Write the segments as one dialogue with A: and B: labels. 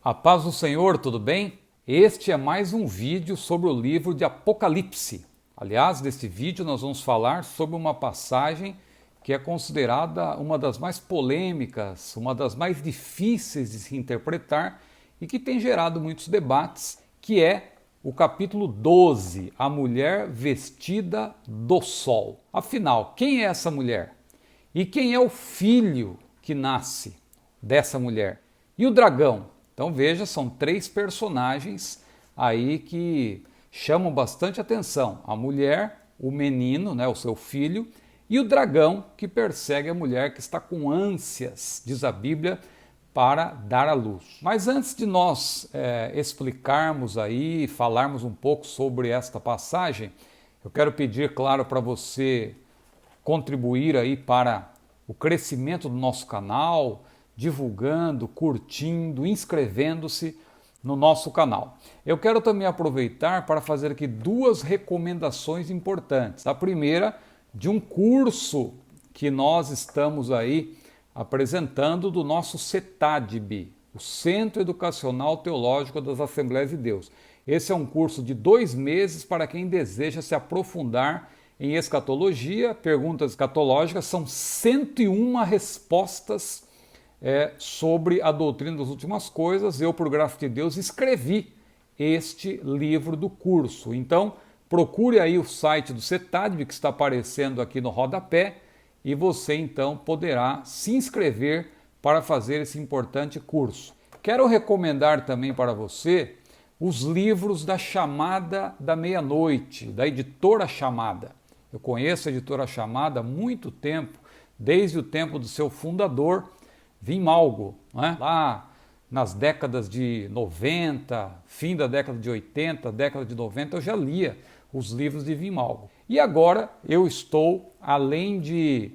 A: A paz do Senhor, tudo bem? Este é mais um vídeo sobre o livro de Apocalipse. Aliás, neste vídeo nós vamos falar sobre uma passagem que é considerada uma das mais polêmicas, uma das mais difíceis de se interpretar e que tem gerado muitos debates, que é o capítulo 12, a mulher vestida do sol. Afinal, quem é essa mulher? E quem é o filho que nasce dessa mulher? E o dragão? Então veja, são três personagens aí que chamam bastante atenção. A mulher, o menino, o seu filho, e o dragão que persegue a mulher que está com ânsias, diz a Bíblia, para dar à luz. Mas antes de nós explicarmos aí, falarmos um pouco sobre esta passagem, eu quero pedir, claro, para você contribuir aí para o crescimento do nosso canal, divulgando, curtindo, inscrevendo-se no nosso canal. Eu quero também aproveitar para fazer aqui duas recomendações importantes. A primeira, de um curso que nós estamos aí apresentando do nosso CETADB, o Centro Educacional Teológico das Assembleias de Deus. Esse é um curso de 2 meses para quem deseja se aprofundar em escatologia, perguntas escatológicas, são 101 respostas sobre a doutrina das últimas coisas. Eu, por graça de Deus, escrevi este livro do curso. Então, procure aí o site do CETADB, que está aparecendo aqui no rodapé, e você então poderá se inscrever para fazer esse importante curso. Quero recomendar também para você os livros da Chamada da Meia-Noite, da editora Chamada. Eu conheço a editora Chamada há muito tempo, desde o tempo do seu fundador, Vimalgo, lá nas décadas de 90, fim da década de 80, década de 90, eu já lia os livros de Vimalgo. E agora eu estou, além de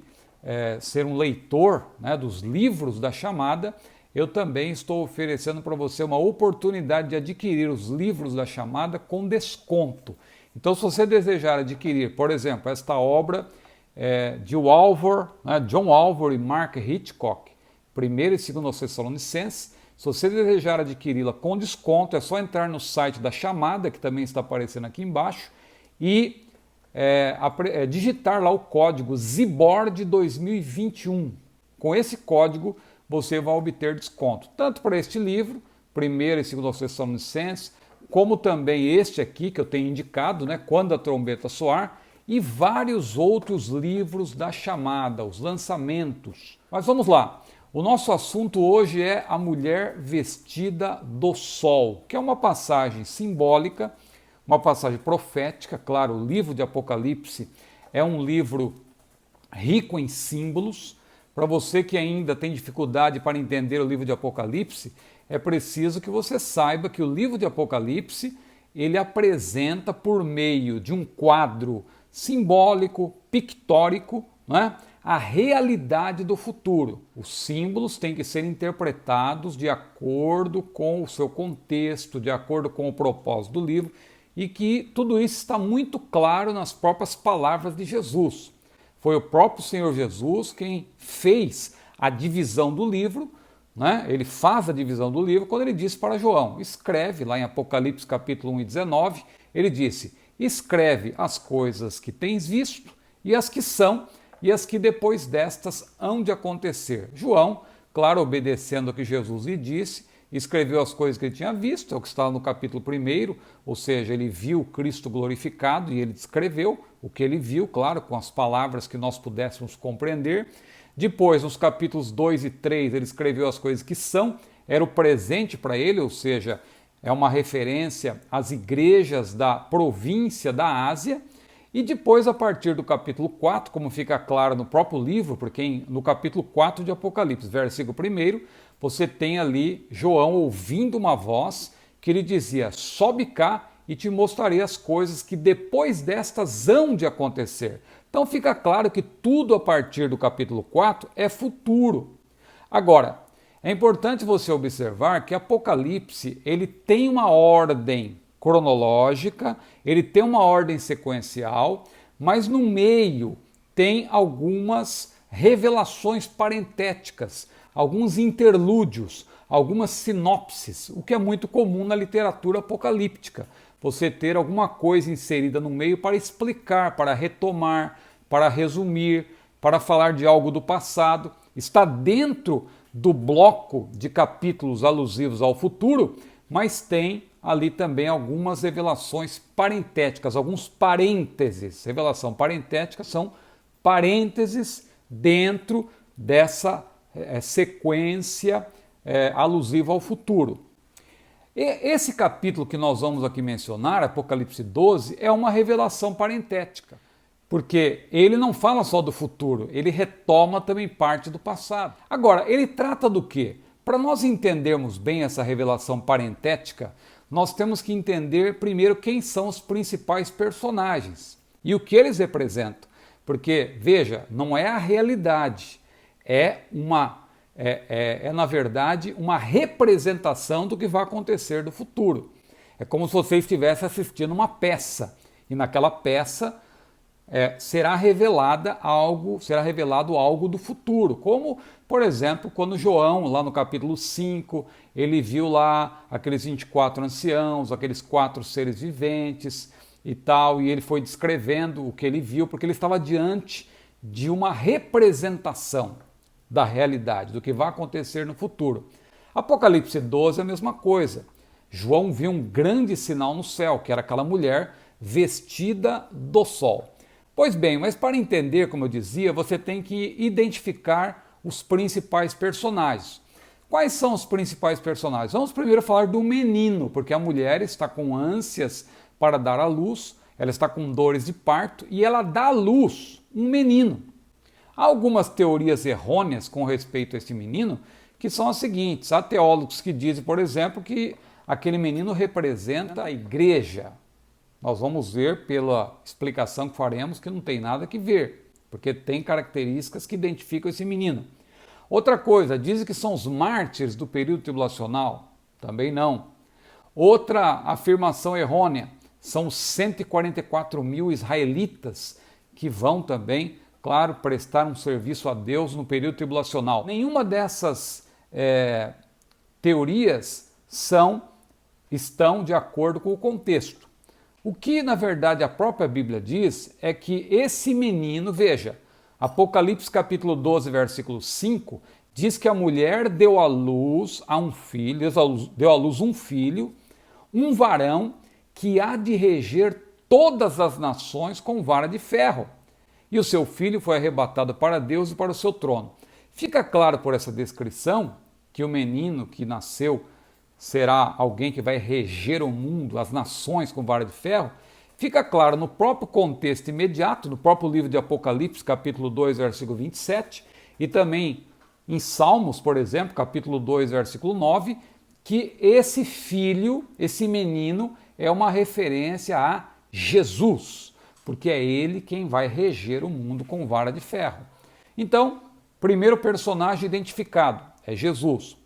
A: ser um leitor dos livros da Chamada, eu também estou oferecendo para você uma oportunidade de adquirir os livros da Chamada com desconto. Então, se você desejar adquirir, por exemplo, esta obra de John Walvoord e Mark Hitchcock, 1ª e 2ª Tessalonicenses, se você desejar adquiri-la com desconto, é só entrar no site da Chamada, que também está aparecendo aqui embaixo, e digitar lá o código ZIBORD 2021. Com esse código, você vai obter desconto, tanto para este livro, 1ª e 2ª Tessalonicenses, como também este aqui que eu tenho indicado, Quando a Trombeta Soar, e vários outros livros da Chamada, os lançamentos. Mas vamos lá, o nosso assunto hoje é a mulher vestida do sol, que é uma passagem simbólica, uma passagem profética. Claro, o livro de Apocalipse é um livro rico em símbolos. Para você que ainda tem dificuldade para entender o livro de Apocalipse, é preciso que você saiba que o livro de Apocalipse, ele apresenta por meio de um quadro simbólico, pictórico, a realidade do futuro. Os símbolos têm que ser interpretados de acordo com o seu contexto, de acordo com o propósito do livro, e que tudo isso está muito claro nas próprias palavras de Jesus. Foi o próprio Senhor Jesus quem fez a divisão do livro, Ele faz a divisão do livro quando ele disse para João, escreve lá em Apocalipse capítulo 1 e 19, ele disse, escreve as coisas que tens visto e as que são e as que depois destas hão de acontecer. João, claro, obedecendo ao que Jesus lhe disse, escreveu as coisas que ele tinha visto, é o que está no capítulo 1, ou seja, ele viu Cristo glorificado e ele descreveu o que ele viu, claro, com as palavras que nós pudéssemos compreender. Depois, nos capítulos 2 e 3, ele escreveu as coisas que são, era o presente para ele, ou seja, é uma referência às igrejas da província da Ásia. E depois, a partir do capítulo 4, como fica claro no próprio livro, porque no capítulo 4 de Apocalipse, versículo 1, você tem ali João ouvindo uma voz que lhe dizia, sobe cá e te mostrarei as coisas que depois destas hão de acontecer. Então fica claro que tudo a partir do capítulo 4 é futuro. Agora, é importante você observar que Apocalipse ele tem uma ordem cronológica, ele tem uma ordem sequencial, mas no meio tem algumas revelações parentéticas, alguns interlúdios, algumas sinopses, o que é muito comum na literatura apocalíptica. Você ter alguma coisa inserida no meio para explicar, para retomar, para resumir, para falar de algo do passado. Está dentro do bloco de capítulos alusivos ao futuro, mas tem ali também algumas revelações parentéticas, alguns parênteses. Revelação parentética são parênteses dentro dessa sequência alusiva ao futuro. Esse capítulo que nós vamos aqui mencionar, Apocalipse 12, é uma revelação parentética, porque ele não fala só do futuro, ele retoma também parte do passado. Agora, ele trata do quê? Para nós entendermos bem essa revelação parentética, nós temos que entender primeiro quem são os principais personagens e o que eles representam. Porque, veja, não é a realidade, na verdade, uma representação do que vai acontecer no futuro. É como se você estivesse assistindo uma peça, e naquela peça será revelado algo do futuro, como, por exemplo, quando João, lá no capítulo 5, ele viu lá aqueles 24 anciãos, aqueles 4 seres viventes e tal, e ele foi descrevendo o que ele viu, porque ele estava diante de uma representação da realidade, do que vai acontecer no futuro. Apocalipse 12 é a mesma coisa. João viu um grande sinal no céu, que era aquela mulher vestida do sol. Pois bem, mas para entender, como eu dizia, você tem que identificar os principais personagens. Quais são os principais personagens? Vamos primeiro falar do menino, porque a mulher está com ânsias para dar à luz, ela está com dores de parto e ela dá à luz um menino. Há algumas teorias errôneas com respeito a esse menino, que são as seguintes. Há teólogos que dizem, por exemplo, que aquele menino representa a igreja. Nós vamos ver pela explicação que faremos que não tem nada que ver, porque tem características que identificam esse menino. Outra coisa, dizem que são os mártires do período tribulacional. Também não. Outra afirmação errônea, são os 144 mil israelitas que vão também, claro, prestar um serviço a Deus no período tribulacional. Nenhuma dessas teorias estão de acordo com o contexto. O que, na verdade, a própria Bíblia diz é que esse menino, veja, Apocalipse capítulo 12, versículo 5, diz que a mulher deu à luz a um filho, deu à luz um filho, um varão que há de reger todas as nações com vara de ferro. E o seu filho foi arrebatado para Deus e para o seu trono. Fica claro por essa descrição que o menino que nasceu será alguém que vai reger o mundo, as nações com vara de ferro. Fica claro no próprio contexto imediato, no próprio livro de Apocalipse, capítulo 2, versículo 27, e também em Salmos, por exemplo, capítulo 2, versículo 9, que esse filho, esse menino, é uma referência a Jesus, porque é ele quem vai reger o mundo com vara de ferro. Então, primeiro personagem identificado é Jesus.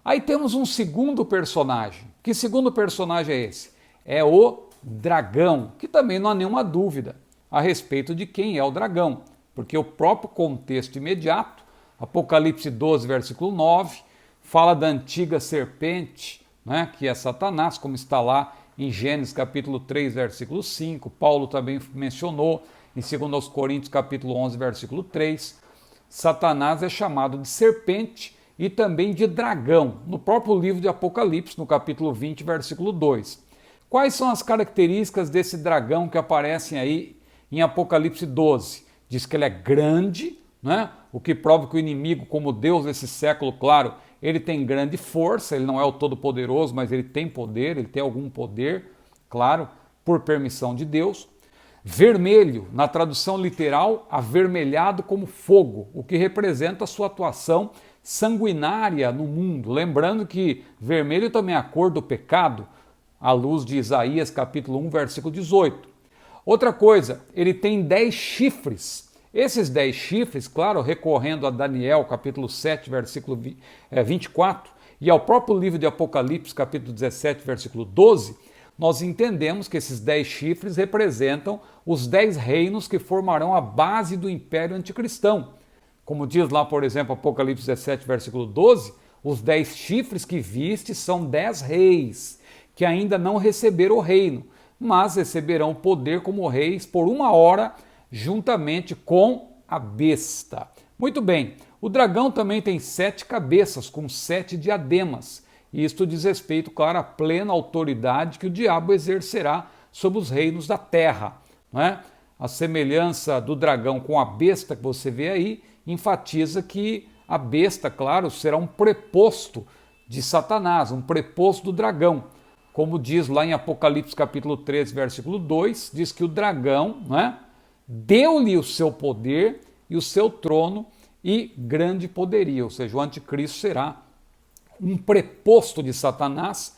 A: Aí temos um segundo personagem. Que segundo personagem é esse? É o dragão, que também não há nenhuma dúvida a respeito de quem é o dragão, porque o próprio contexto imediato, Apocalipse 12, versículo 9, fala da antiga serpente, né, que é Satanás, como está lá em Gênesis capítulo 3, versículo 5, Paulo também mencionou em 2 Coríntios capítulo 11, versículo 3, Satanás é chamado de serpente e também de dragão, no próprio livro de Apocalipse, no capítulo 20, versículo 2. Quais são as características desse dragão que aparecem aí em Apocalipse 12? Diz que ele é grande, né? O que prova que o inimigo, como Deus desse século, claro, ele tem grande força, ele não é o todo-poderoso, mas ele tem poder, ele tem algum poder, claro, por permissão de Deus. Vermelho, na tradução literal, avermelhado como fogo, o que representa a sua atuação sanguinária no mundo. Lembrando que vermelho também é a cor do pecado, à luz de Isaías capítulo 1, versículo 18. Outra coisa, ele tem 10 chifres. Esses 10 chifres, claro, recorrendo a Daniel capítulo 7, versículo 24, e ao próprio livro de Apocalipse capítulo 17, versículo 12, nós entendemos que esses 10 chifres representam os 10 reinos que formarão a base do império anticristão. Como diz lá, por exemplo, Apocalipse 17, versículo 12, Os 10 chifres que viste são 10 reis, que ainda não receberam o reino, mas receberão o poder como reis por 1 hora, juntamente com a besta. Muito bem, o dragão também tem 7 cabeças, com 7 diademas. E isto diz respeito, claro, à plena autoridade que o diabo exercerá sobre os reinos da terra. Não é? A semelhança do dragão com a besta que você vê aí, enfatiza que a besta, claro, será um preposto de Satanás, um preposto do dragão. Como diz lá em Apocalipse capítulo 13, versículo 2, diz que o dragão, né, deu-lhe o seu poder e o seu trono e grande poderia, ou seja, o anticristo será um preposto de Satanás,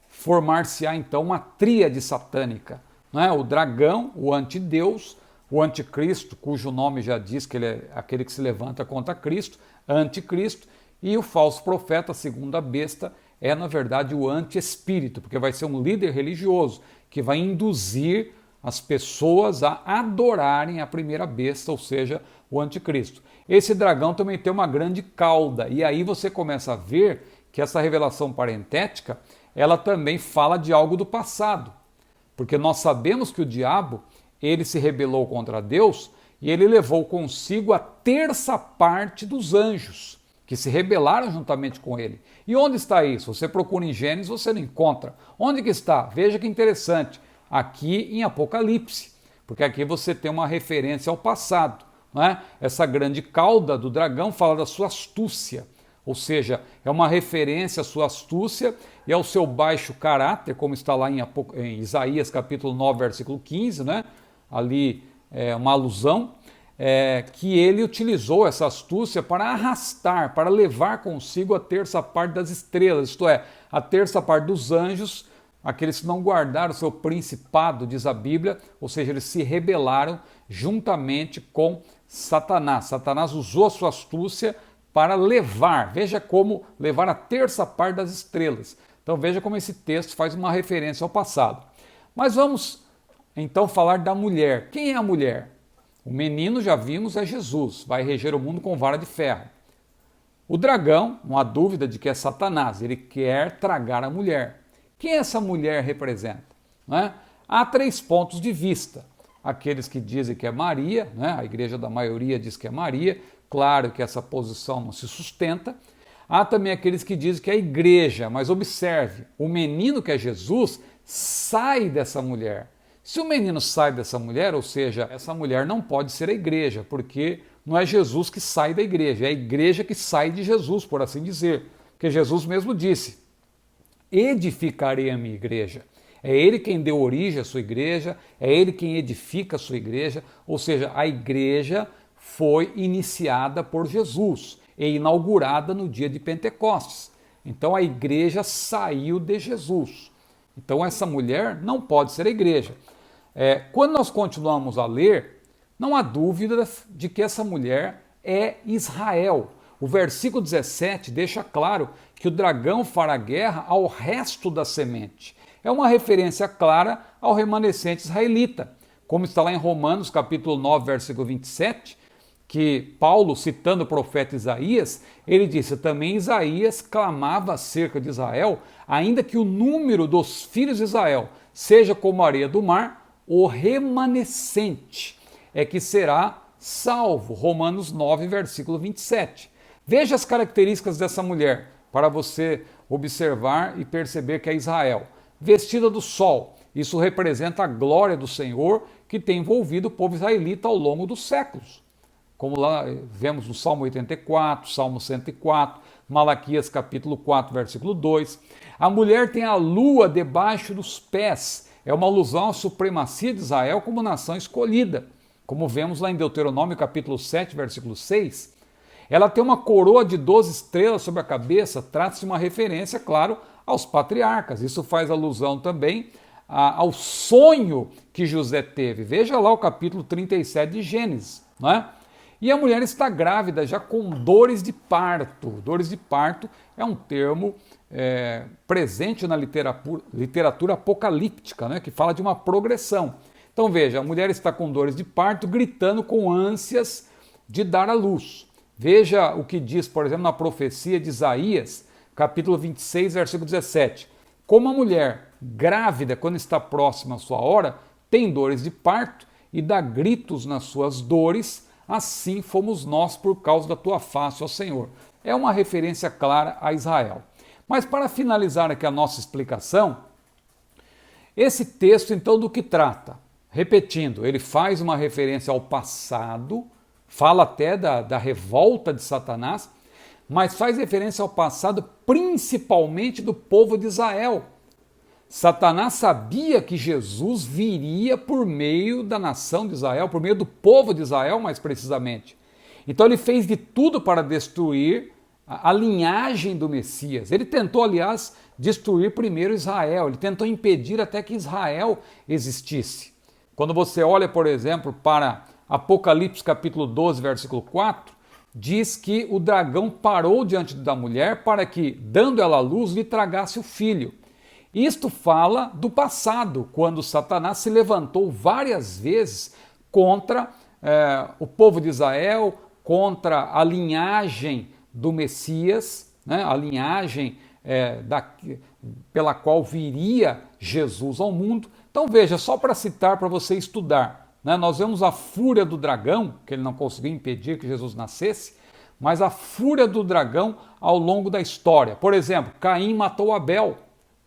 A: formar-se-á então uma tríade satânica, né? O dragão, o antideus, o anticristo, cujo nome já diz que ele é aquele que se levanta contra Cristo, anticristo, e o falso profeta, segundo a besta, é na verdade o anti-espírito, porque vai ser um líder religioso que vai induzir as pessoas a adorarem a primeira besta, ou seja, o anticristo. Esse dragão também tem uma grande cauda, e aí você começa a ver que essa revelação parentética, ela também fala de algo do passado, porque nós sabemos que o diabo, ele se rebelou contra Deus e ele levou consigo a terça parte dos anjos, que se rebelaram juntamente com ele. E onde está isso? Você procura em Gênesis, você não encontra. Onde que está? Veja que interessante. Aqui em Apocalipse, porque aqui você tem uma referência ao passado. Não é? Essa grande cauda do dragão fala da sua astúcia, ou seja, é uma referência à sua astúcia e ao seu baixo caráter, como está lá em Isaías capítulo 9, versículo 15, né? Ali é uma alusão, que ele utilizou essa astúcia para arrastar, para levar consigo a terça parte das estrelas, isto é, a terça parte dos anjos, aqueles que não guardaram o seu principado, diz a Bíblia, ou seja, eles se rebelaram juntamente com Satanás. Satanás usou a sua astúcia para levar, veja como levar a terça parte das estrelas. Então veja como esse texto faz uma referência ao passado. Mas vamos então falar da mulher. Quem é a mulher? O menino, já vimos, é Jesus, vai reger o mundo com vara de ferro. O dragão, não há dúvida de que é Satanás, ele quer tragar a mulher. Quem essa mulher representa? Não é? Há 3 pontos de vista. Aqueles que dizem que é Maria, né? A igreja da maioria diz que é Maria, claro que essa posição não se sustenta. Há também aqueles que dizem que é a igreja, mas observe, o menino que é Jesus sai dessa mulher. Se o menino sai dessa mulher, ou seja, essa mulher não pode ser a igreja, porque não é Jesus que sai da igreja, é a igreja que sai de Jesus, por assim dizer. Porque Jesus mesmo disse, edificarei a minha igreja. É ele quem deu origem à sua igreja, é ele quem edifica a sua igreja, ou seja, a igreja foi iniciada por Jesus e inaugurada no dia de Pentecostes. Então a igreja saiu de Jesus. Então essa mulher não pode ser a igreja. Quando nós continuamos a ler, não há dúvida de que essa mulher é Israel. O versículo 17 deixa claro que o dragão fará guerra ao resto da semente. É uma referência clara ao remanescente israelita, como está lá em Romanos capítulo 9, versículo 27, que Paulo, citando o profeta Isaías, ele disse, também Isaías clamava acerca de Israel, ainda que o número dos filhos de Israel seja como a areia do mar, o remanescente é que será salvo. Romanos 9, versículo 27. Veja as características dessa mulher, para você observar e perceber que é Israel. Vestida do sol, isso representa a glória do Senhor que tem envolvido o povo israelita ao longo dos séculos. Como lá vemos no Salmo 84, Salmo 104, Malaquias capítulo 4, versículo 2. A mulher tem a lua debaixo dos pés, é uma alusão à supremacia de Israel como nação escolhida, como vemos lá em Deuteronômio capítulo 7, versículo 6. Ela tem uma coroa de 12 estrelas sobre a cabeça, trata-se de uma referência, claro, aos patriarcas. Isso faz alusão também ao sonho que José teve. Veja lá o capítulo 37 de Gênesis, não é? E a mulher está grávida já com dores de parto. Dores de parto é um termo presente na literatura apocalíptica, né, que fala de uma progressão. Então veja, a mulher está com dores de parto, gritando com ânsias de dar à luz. Veja o que diz, por exemplo, na profecia de Isaías, capítulo 26, versículo 17. Como a mulher grávida, quando está próxima à sua hora, tem dores de parto e dá gritos nas suas dores, assim fomos nós por causa da tua face, ó Senhor. É uma referência clara a Israel. Mas para finalizar aqui a nossa explicação, esse texto então do que trata? Repetindo, ele faz uma referência ao passado, fala até da revolta de Satanás, mas faz referência ao passado principalmente do povo de Israel. Satanás sabia que Jesus viria por meio da nação de Israel, por meio do povo de Israel mais precisamente. Então ele fez de tudo para destruir a linhagem do Messias. Ele tentou, aliás, destruir primeiro Israel, ele tentou impedir até que Israel existisse. Quando você olha, por exemplo, para Apocalipse capítulo 12, versículo 4, diz que o dragão parou diante da mulher para que, dando ela à luz, lhe tragasse o filho. Isto fala do passado, quando Satanás se levantou várias vezes contra o povo de Israel, contra a linhagem do Messias, né, a linhagem pela qual viria Jesus ao mundo. Então veja, só para citar, para você estudar, né, nós vemos a fúria do dragão, que ele não conseguiu impedir que Jesus nascesse, mas a fúria do dragão ao longo da história. Por exemplo, Caim matou Abel,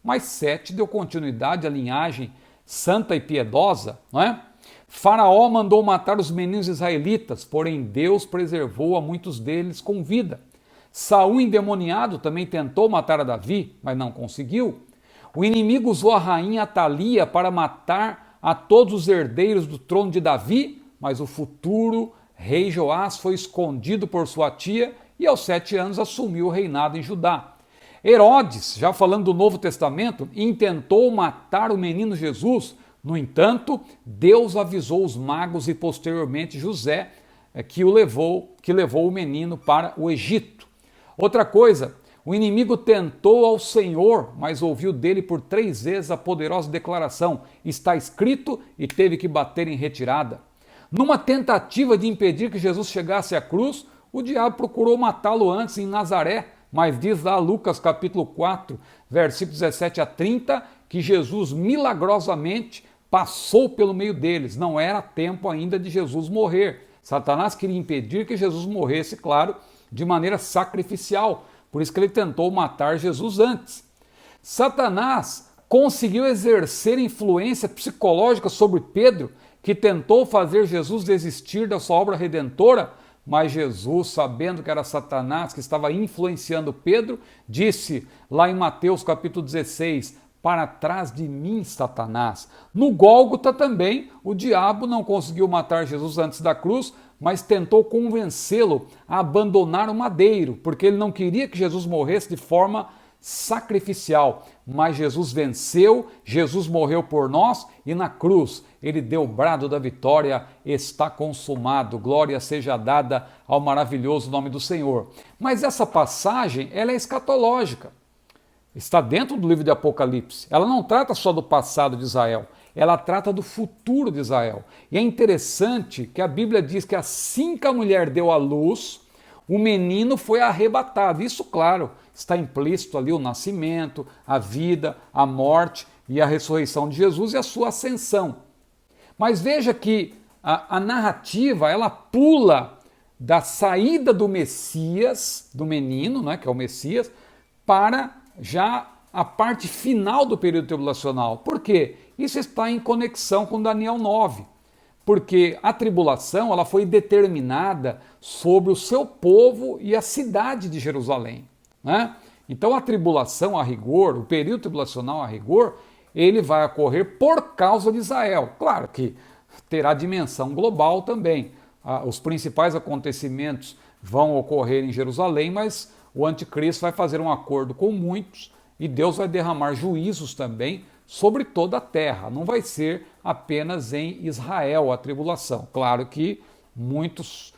A: mas Sete deu continuidade à linhagem santa e piedosa, não é? Faraó mandou matar os meninos israelitas, porém Deus preservou a muitos deles com vida. Saul, endemoniado, também tentou matar a Davi, mas não conseguiu. O inimigo usou a rainha Atalia para matar a todos os herdeiros do trono de Davi, mas o futuro rei Joás foi escondido por sua tia e aos 7 anos assumiu o reinado em Judá. Herodes, já falando do Novo Testamento, intentou matar o menino Jesus. No entanto, Deus avisou os magos e posteriormente José que levou o menino para o Egito. Outra coisa, o inimigo tentou ao Senhor, mas ouviu dele por 3 vezes a poderosa declaração: está escrito, e teve que bater em retirada. Numa tentativa de impedir que Jesus chegasse à cruz, o diabo procurou matá-lo antes em Nazaré, mas diz lá Lucas capítulo 4, versículos 17 a 30, que Jesus milagrosamente passou pelo meio deles. Não era tempo ainda de Jesus morrer. Satanás queria impedir que Jesus morresse, claro, de maneira sacrificial. Por isso que ele tentou matar Jesus antes. Satanás conseguiu exercer influência psicológica sobre Pedro, que tentou fazer Jesus desistir da sua obra redentora, mas Jesus, sabendo que era Satanás que estava influenciando Pedro, disse lá em Mateus capítulo 16, para trás de mim, Satanás. No Gólgota também, o diabo não conseguiu matar Jesus antes da cruz, mas tentou convencê-lo a abandonar o madeiro, porque ele não queria que Jesus morresse de forma sacrificial. Mas Jesus venceu, Jesus morreu por nós e na cruz ele deu o brado da vitória: está consumado, glória seja dada ao maravilhoso nome do Senhor. Mas essa passagem, ela é escatológica. Está dentro do livro de Apocalipse. Ela não trata só do passado de Israel, ela trata do futuro de Israel. E é interessante que a Bíblia diz que assim que a mulher deu à luz, o menino foi arrebatado. Isso, claro, está implícito ali o nascimento, a vida, a morte e a ressurreição de Jesus e a sua ascensão. Mas veja que a narrativa, ela pula da saída do Messias, do menino, né, que é o Messias, para já a parte final do período tribulacional. Por quê? Isso está em conexão com Daniel 9. Porque a tribulação, ela foi determinada sobre o seu povo e a cidade de Jerusalém, né? Então a tribulação a rigor, o período tribulacional a rigor, ele vai ocorrer por causa de Israel. Claro que terá dimensão global também. Os principais acontecimentos vão ocorrer em Jerusalém, mas o anticristo vai fazer um acordo com muitos e Deus vai derramar juízos também sobre toda a terra. Não vai ser apenas em Israel a tribulação. Claro que muitos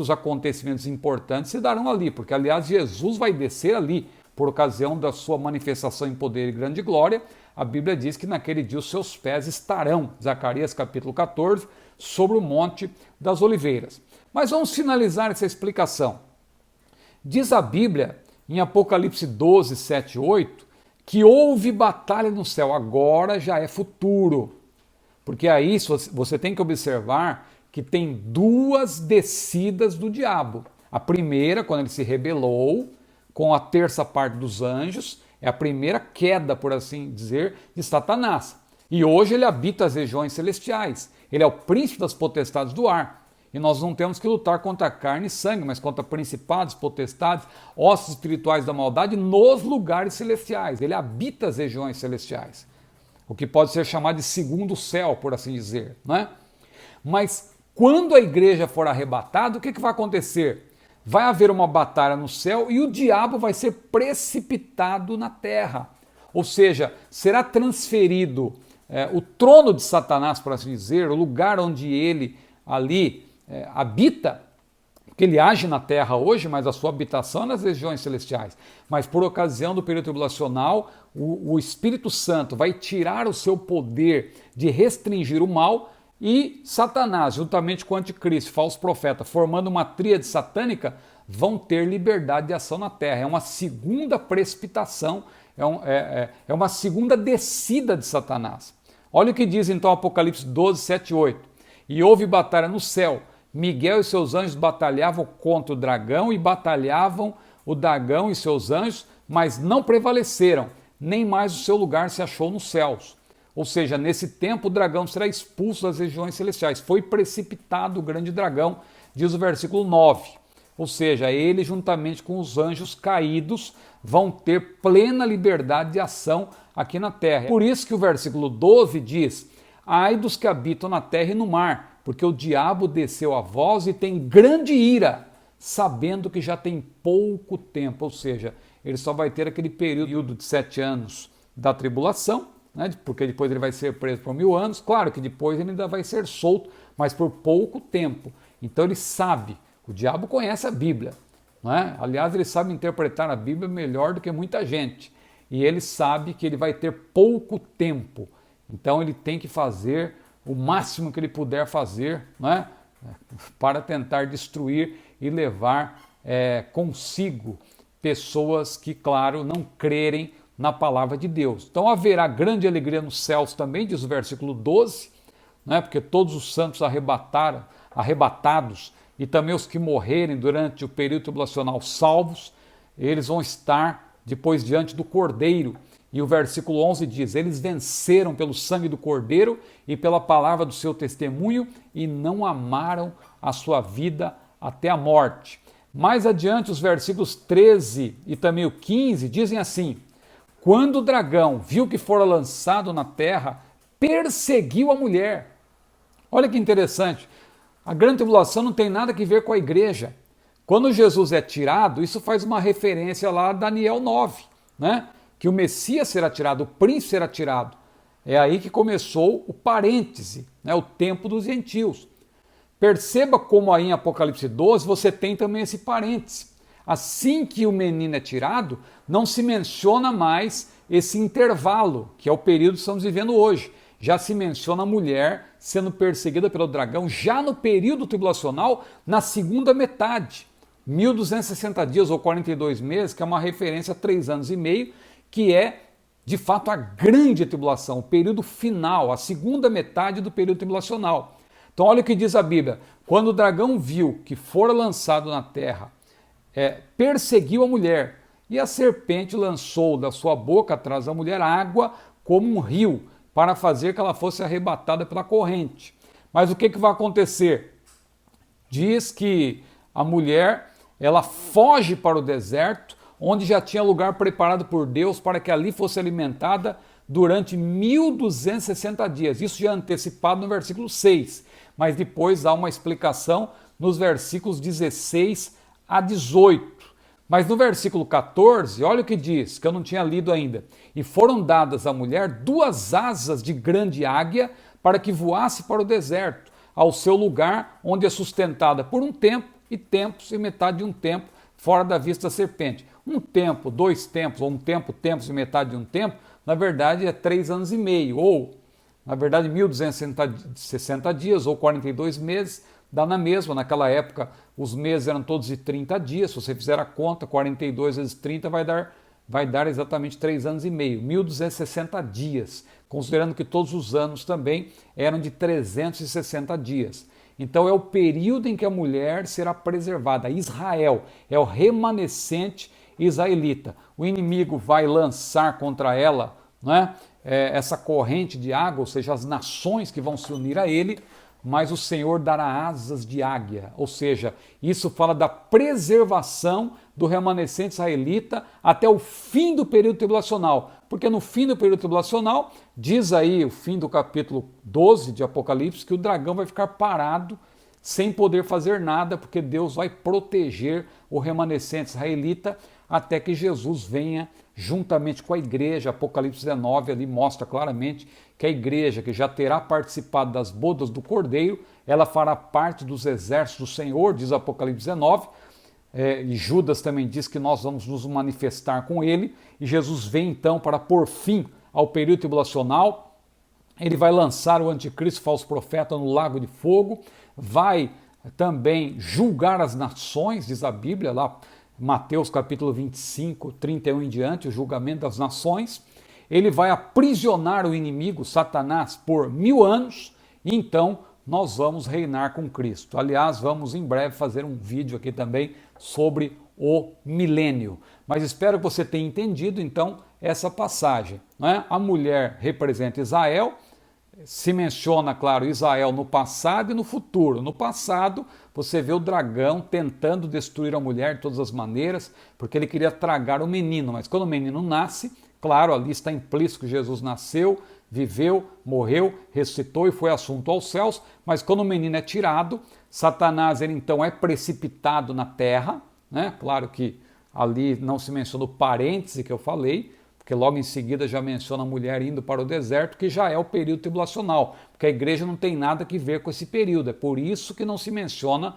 A: acontecimentos importantes se darão ali, porque aliás Jesus vai descer ali por ocasião da sua manifestação em poder e grande glória. A Bíblia diz que naquele dia os seus pés estarão, Zacarias capítulo 14, sobre o Monte das Oliveiras. Mas vamos finalizar essa explicação. Diz a Bíblia em Apocalipse 12, 7 e 8, que houve batalha no céu, agora já é futuro. Porque aí você tem que observar que tem duas descidas do diabo. A primeira, quando ele se rebelou com a terça parte dos anjos, é a primeira queda, por assim dizer, de Satanás. E hoje ele habita as regiões celestiais. Ele é o príncipe das potestades do ar. E nós não temos que lutar contra carne e sangue, mas contra principados, potestades, ossos espirituais da maldade nos lugares celestiais. Ele habita as regiões celestiais. O que pode ser chamado de segundo céu, por assim dizer, né? Mas quando a igreja for arrebatada, o que vai acontecer? Vai haver uma batalha no céu e o diabo vai ser precipitado na terra. Ou seja, será transferido o trono de Satanás, por assim dizer, o lugar onde ele ali habita, porque ele age na terra hoje, mas a sua habitação é nas regiões celestiais. Mas por ocasião do período tribulacional, o Espírito Santo vai tirar o seu poder de restringir o mal e Satanás, juntamente com o anticristo, falso profeta, formando uma tríade satânica, vão ter liberdade de ação na terra. É uma segunda precipitação, é uma segunda descida de Satanás. Olha o que diz então Apocalipse 12, 7 e 8. E houve batalha no céu. Miguel e seus anjos batalhavam contra o dragão e batalhavam o dragão e seus anjos, mas não prevaleceram, nem mais o seu lugar se achou nos céus. Ou seja, nesse tempo o dragão será expulso das regiões celestiais. Foi precipitado o grande dragão, diz o versículo 9. Ou seja, ele juntamente com os anjos caídos vão ter plena liberdade de ação aqui na terra. Por isso que o versículo 12 diz: ai dos que habitam na terra e no mar, porque o diabo desceu a vós e tem grande ira, sabendo que já tem pouco tempo. Ou seja, ele só vai ter aquele período de 7 anos da tribulação, né? Porque depois ele vai ser preso por 1000 anos. Claro que depois ele ainda vai ser solto, mas por pouco tempo. Então ele sabe, o diabo conhece a Bíblia, né? Aliás, ele sabe interpretar a Bíblia melhor do que muita gente. E ele sabe que ele vai ter pouco tempo. Então ele tem que fazer o máximo que ele puder fazer, né, para tentar destruir e levar consigo pessoas que, claro, não crerem na palavra de Deus. Então haverá grande alegria nos céus também, diz o versículo 12, né, porque todos os santos arrebatados e também os que morrerem durante o período tribulacional salvos, eles vão estar depois diante do Cordeiro. E o versículo 11 diz: eles venceram pelo sangue do Cordeiro e pela palavra do seu testemunho e não amaram a sua vida até a morte. Mais adiante, os versículos 13 e também o 15 dizem assim: quando o dragão viu que fora lançado na terra, perseguiu a mulher. Olha que interessante, a grande tribulação não tem nada a ver com a igreja. Quando Jesus é tirado, isso faz uma referência lá a Daniel 9, né? Que o Messias será tirado, o príncipe será tirado. É aí que começou o parêntese, né, o tempo dos gentios. Perceba como aí em Apocalipse 12 você tem também esse parêntese. Assim que o menino é tirado, não se menciona mais esse intervalo, que é o período que estamos vivendo hoje. Já se menciona a mulher sendo perseguida pelo dragão já no período tribulacional, na segunda metade. 1260 dias ou 42 meses, que é uma referência a 3 anos e meio, que é, de fato, a grande tribulação, o período final, a segunda metade do período tribulacional. Então, olha o que diz a Bíblia. Quando o dragão viu que fora lançado na terra, perseguiu a mulher, e a serpente lançou da sua boca atrás da mulher água como um rio, para fazer que ela fosse arrebatada pela corrente. Mas o que vai acontecer? Diz que a mulher, ela foge para o deserto, onde já tinha lugar preparado por Deus para que ali fosse alimentada durante 1260 dias. Isso já é antecipado no versículo 6, mas depois há uma explicação nos versículos 16 a 18. Mas no versículo 14, olha o que diz, que eu não tinha lido ainda. E foram dadas à mulher 2 asas de grande águia para que voasse para o deserto, ao seu lugar, onde é sustentada por um tempo e tempos e metade de um tempo, fora da vista da serpente. Um tempo, 2 tempos, ou um tempo, tempos e metade de um tempo, na verdade é 3 anos e meio, ou, na verdade, 1260 dias, ou 42 meses, dá na mesma. Naquela época, os meses eram todos de 30 dias. Se você fizer a conta, 42 vezes 30 vai dar exatamente 3 anos e meio, 1.260 dias, considerando que todos os anos também eram de 360 dias. Então é o período em que a mulher será preservada. Israel é o remanescente israelita. O inimigo vai lançar contra ela, né, essa corrente de água, ou seja, as nações que vão se unir a ele, mas o Senhor dará asas de águia, ou seja, isso fala da preservação do remanescente israelita até o fim do período tribulacional, porque no fim do período tribulacional, diz aí o fim do capítulo 12 de Apocalipse, que o dragão vai ficar parado, sem poder fazer nada, porque Deus vai proteger o remanescente israelita até que Jesus venha juntamente com a igreja. Apocalipse 19 ali mostra claramente que a igreja, que já terá participado das bodas do Cordeiro, ela fará parte dos exércitos do Senhor, diz Apocalipse 19, e Judas também diz que nós vamos nos manifestar com ele, e Jesus vem então para pôr fim ao período tribulacional. Ele vai lançar o anticristo falso profeta no lago de fogo, vai também julgar as nações, diz a Bíblia, lá Mateus capítulo 25, 31 em diante, o julgamento das nações. Ele vai aprisionar o inimigo, Satanás, por 1000 anos, e então nós vamos reinar com Cristo. Aliás, vamos em breve fazer um vídeo aqui também sobre o milênio. Mas espero que você tenha entendido, então, essa passagem, não é? A mulher representa Israel. Se menciona, claro, Israel no passado e no futuro. No passado, você vê o dragão tentando destruir a mulher de todas as maneiras, porque ele queria tragar o menino. Mas quando o menino nasce, claro, ali está implícito que Jesus nasceu, viveu, morreu, ressuscitou e foi assunto aos céus. Mas quando o menino é tirado, Satanás ele então é precipitado na terra, né? Claro que ali não se menciona o parêntese que eu falei, porque logo em seguida já menciona a mulher indo para o deserto, que já é o período tribulacional, porque a igreja não tem nada a ver com esse período. É por isso que não se menciona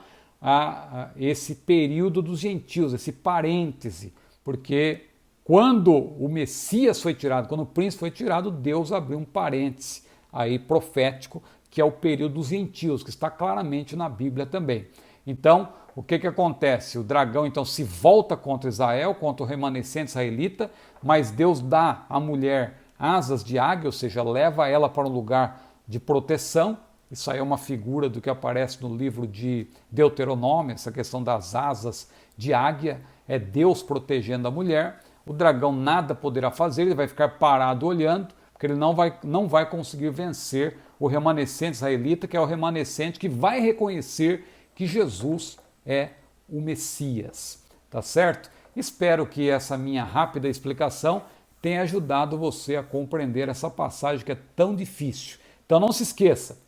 A: esse período dos gentios, esse parêntese, porque quando o Messias foi tirado, quando o príncipe foi tirado, Deus abriu um parêntese aí profético, que é o período dos gentios, que está claramente na Bíblia também. Então, o que acontece? O dragão então se volta contra Israel, contra o remanescente israelita, mas Deus dá à mulher asas de águia, ou seja, leva ela para um lugar de proteção. Isso aí é uma figura do que aparece no livro de Deuteronômio, essa questão das asas de águia, é Deus protegendo a mulher. O dragão nada poderá fazer, ele vai ficar parado olhando, porque ele não vai conseguir vencer o remanescente israelita, que é o remanescente que vai reconhecer que Jesus é o Messias, tá certo? Espero que essa minha rápida explicação tenha ajudado você a compreender essa passagem que é tão difícil. Então não se esqueça,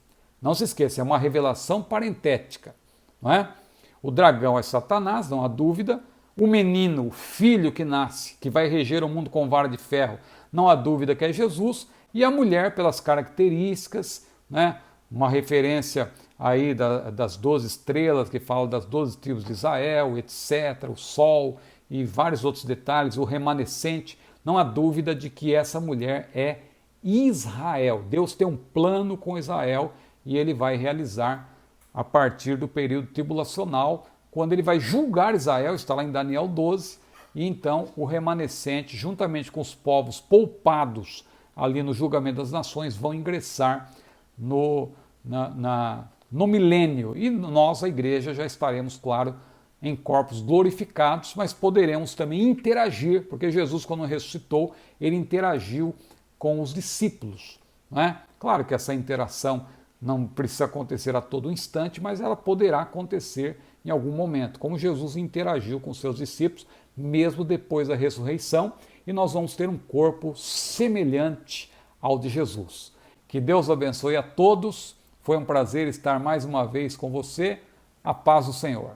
A: é uma revelação parentética, não é? O dragão é Satanás, não há dúvida. O menino, o filho que nasce, que vai reger o mundo com vara de ferro, não há dúvida que é Jesus. E a mulher, pelas características, né? Uma referência aí das 12 estrelas, que fala das 12 tribos de Israel, etc., o sol e vários outros detalhes, o remanescente. Não há dúvida de que essa mulher é Israel. Deus tem um plano com Israel e ele vai realizar a partir do período tribulacional, quando ele vai julgar Israel, está lá em Daniel 12, e então o remanescente, juntamente com os povos poupados ali no julgamento das nações, vão ingressar no milênio. E nós, a igreja, já estaremos, claro, em corpos glorificados, mas poderemos também interagir, porque Jesus, quando ressuscitou, ele interagiu com os discípulos, né? Claro que essa interação não precisa acontecer a todo instante, mas ela poderá acontecer em algum momento, como Jesus interagiu com seus discípulos, mesmo depois da ressurreição, e nós vamos ter um corpo semelhante ao de Jesus. Que Deus abençoe a todos. Foi um prazer estar mais uma vez com você. A paz do Senhor.